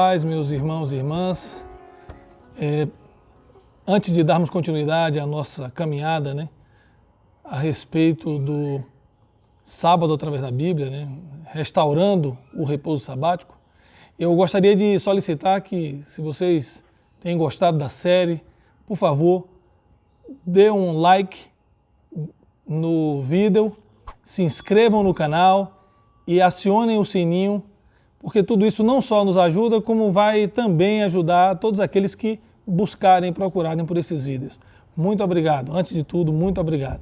Paz, meus irmãos e irmãs, antes de darmos continuidade à nossa caminhada, a respeito do sábado através da Bíblia, restaurando o repouso sabático, eu gostaria de solicitar que, se vocês têm gostado da série, por favor, dê um like no vídeo, se inscrevam no canal e acionem o sininho, porque tudo isso não só nos ajuda, como vai também ajudar todos aqueles que buscarem, procurarem por esses vídeos. Muito obrigado. Antes de tudo, muito obrigado.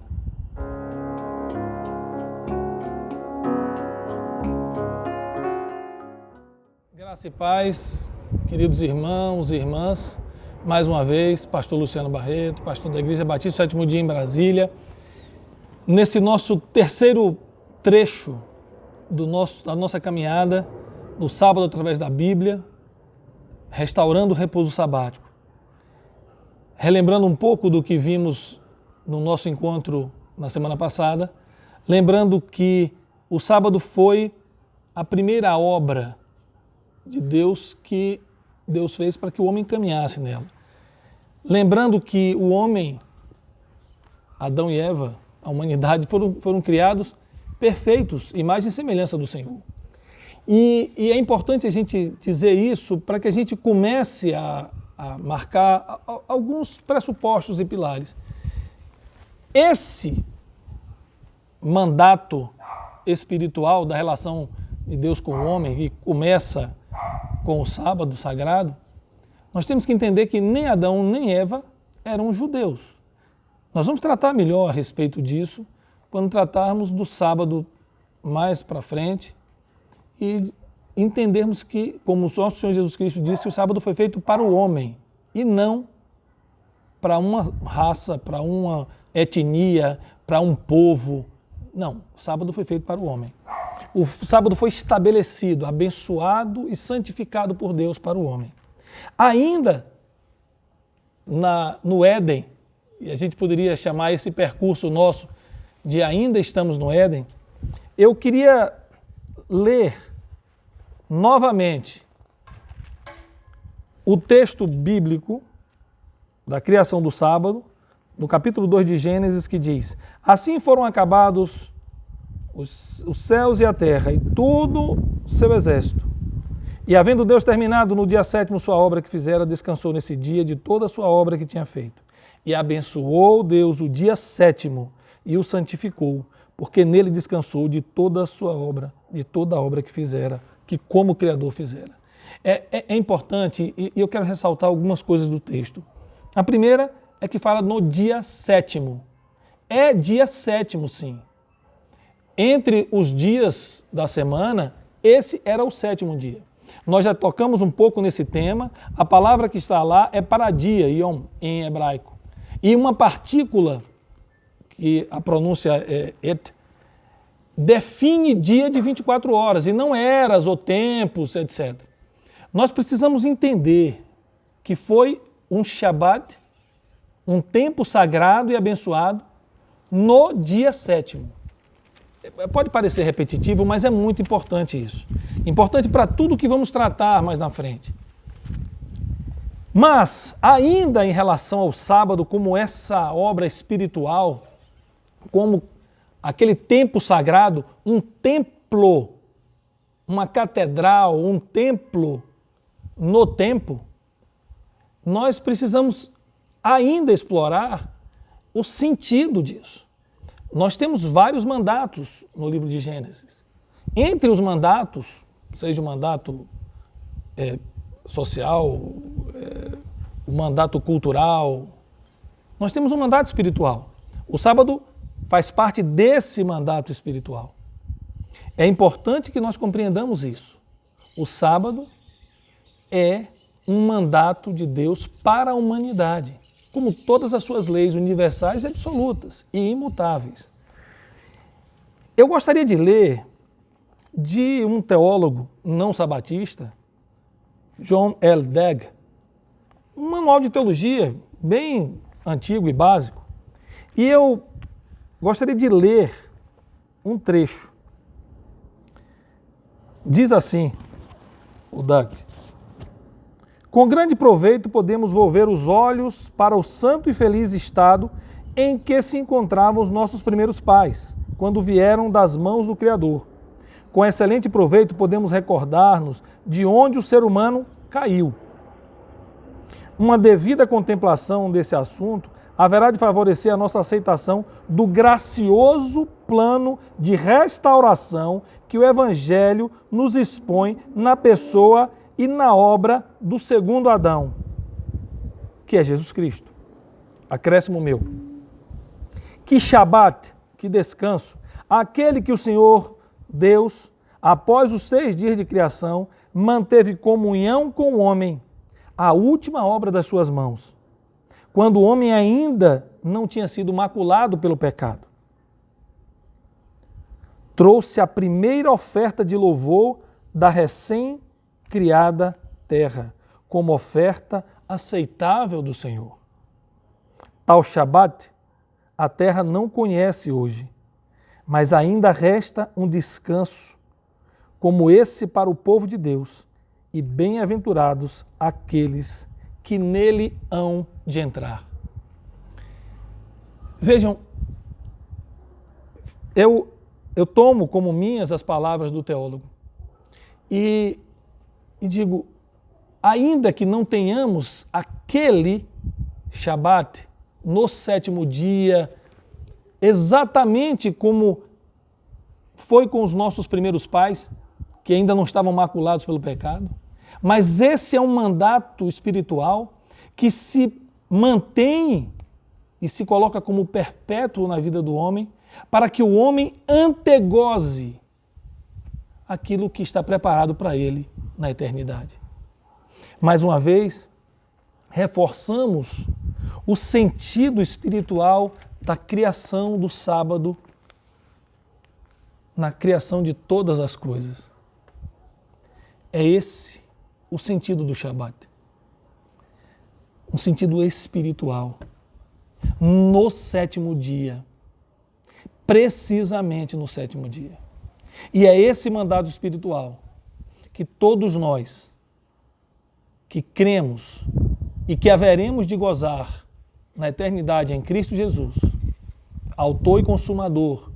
Graça e paz, queridos irmãos e irmãs. Mais uma vez, pastor Luciano Barreto, pastor da Igreja Batista, Sétimo Dia em Brasília. Nesse nosso terceiro trecho da nossa caminhada, no sábado através da Bíblia, restaurando o repouso sabático. Relembrando um pouco do que vimos no nosso encontro na semana passada, lembrando que o sábado foi a primeira obra de Deus que Deus fez para que o homem caminhasse nela. Lembrando que o homem, Adão e Eva, a humanidade, foram criados perfeitos, imagem e semelhança do Senhor. E é importante a gente dizer isso para que a gente comece a marcar alguns pressupostos e pilares. Esse mandato espiritual da relação de Deus com o homem, que começa com o sábado sagrado, nós temos que entender que nem Adão nem Eva eram judeus. Nós vamos tratar melhor a respeito disso quando tratarmos do sábado mais para frente e entendermos que, como o nosso Senhor Jesus Cristo disse, que o sábado foi feito para o homem e não para uma raça, para uma etnia, para um povo. Não, o sábado foi feito para o homem. O sábado foi estabelecido, abençoado e santificado por Deus para o homem. Ainda no Éden, e a gente poderia chamar esse percurso nosso de ainda estamos no Éden, eu queria ler novamente o texto bíblico da criação do sábado, no capítulo 2 de Gênesis, que diz: assim foram acabados os céus e a terra e todo seu exército. E havendo Deus terminado no dia sétimo sua obra que fizera, descansou nesse dia de toda a sua obra que tinha feito. E abençoou Deus o dia sétimo e o santificou, porque nele descansou de toda a sua obra, de toda a obra que fizera, que como Criador fizera. É importante, e eu quero ressaltar algumas coisas do texto. A primeira é que fala no dia sétimo. É dia sétimo, sim. Entre os dias da semana, esse era o sétimo dia. Nós já tocamos um pouco nesse tema. A palavra que está lá é paradia, yom, em hebraico. E uma partícula, que a pronúncia é et, define dia de 24 horas, e não eras ou tempos, etc. Nós precisamos entender que foi um Shabat, um tempo sagrado e abençoado, no dia sétimo. Pode parecer repetitivo, mas é muito importante isso. Importante para tudo que vamos tratar mais na frente. Mas, ainda em relação ao sábado, como essa obra espiritual, como aquele tempo sagrado, um templo, uma catedral, um templo no tempo, nós precisamos ainda explorar o sentido disso. Nós temos vários mandatos no livro de Gênesis. Entre os mandatos, seja o mandato social, o mandato cultural, nós temos um mandato espiritual. O sábado faz parte desse mandato espiritual. É importante que nós compreendamos isso. O sábado é um mandato de Deus para a humanidade, como todas as suas leis universais e absolutas e imutáveis. Eu gostaria de ler de um teólogo não sabatista, John L. Dagg, um manual de teologia bem antigo e básico. E eu gostaria de ler um trecho. Diz assim o Dagg: Com grande proveito podemos volver os olhos para o santo e feliz estado em que se encontravam os nossos primeiros pais, quando vieram das mãos do Criador. Com excelente proveito podemos recordar-nos de onde o ser humano caiu. Uma devida contemplação desse assunto haverá de favorecer a nossa aceitação do gracioso plano de restauração que o Evangelho nos expõe na pessoa e na obra do segundo Adão, que é Jesus Cristo. Acréscimo meu. Que Shabat, que descanso, aquele que o Senhor Deus, após os 6 dias de criação, manteve comunhão com o homem, a última obra das suas mãos, quando o homem ainda não tinha sido maculado pelo pecado. Trouxe a primeira oferta de louvor da recém-criada terra, como oferta aceitável do Senhor. Tal Shabat a terra não conhece hoje, mas ainda resta um descanso como esse para o povo de Deus, e bem-aventurados aqueles que nele hão de entrar. Vejam, eu tomo como minhas as palavras do teólogo e digo, ainda que não tenhamos aquele Shabat no 7º dia, exatamente como foi com os nossos primeiros pais, que ainda não estavam maculados pelo pecado, mas esse é um mandato espiritual que se mantém e se coloca como perpétuo na vida do homem, para que o homem antegoze aquilo que está preparado para ele na eternidade. Mais uma vez, reforçamos o sentido espiritual da criação do sábado, na criação de todas as coisas. É esse o sentido do Shabat. Um sentido espiritual. No 7º dia. Precisamente no 7º dia. E é esse mandado espiritual que todos nós que cremos e que haveremos de gozar na eternidade em Cristo Jesus, autor e consumador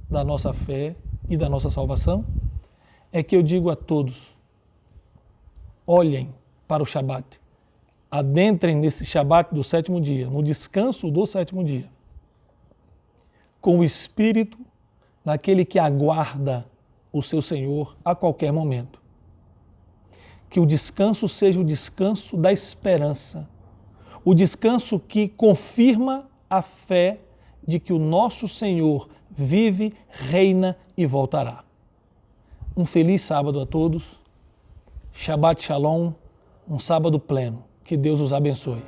da nossa fé e da nossa salvação, é que eu digo a todos, olhem para o Shabat, adentrem nesse Shabat do 7º dia, no descanso do 7º dia, com o espírito daquele que aguarda o seu Senhor a qualquer momento. Que o descanso seja o descanso da esperança, o descanso que confirma a fé de que o nosso Senhor vive, reina e voltará. Um feliz sábado a todos. Shabbat Shalom, um sábado pleno. Que Deus os abençoe.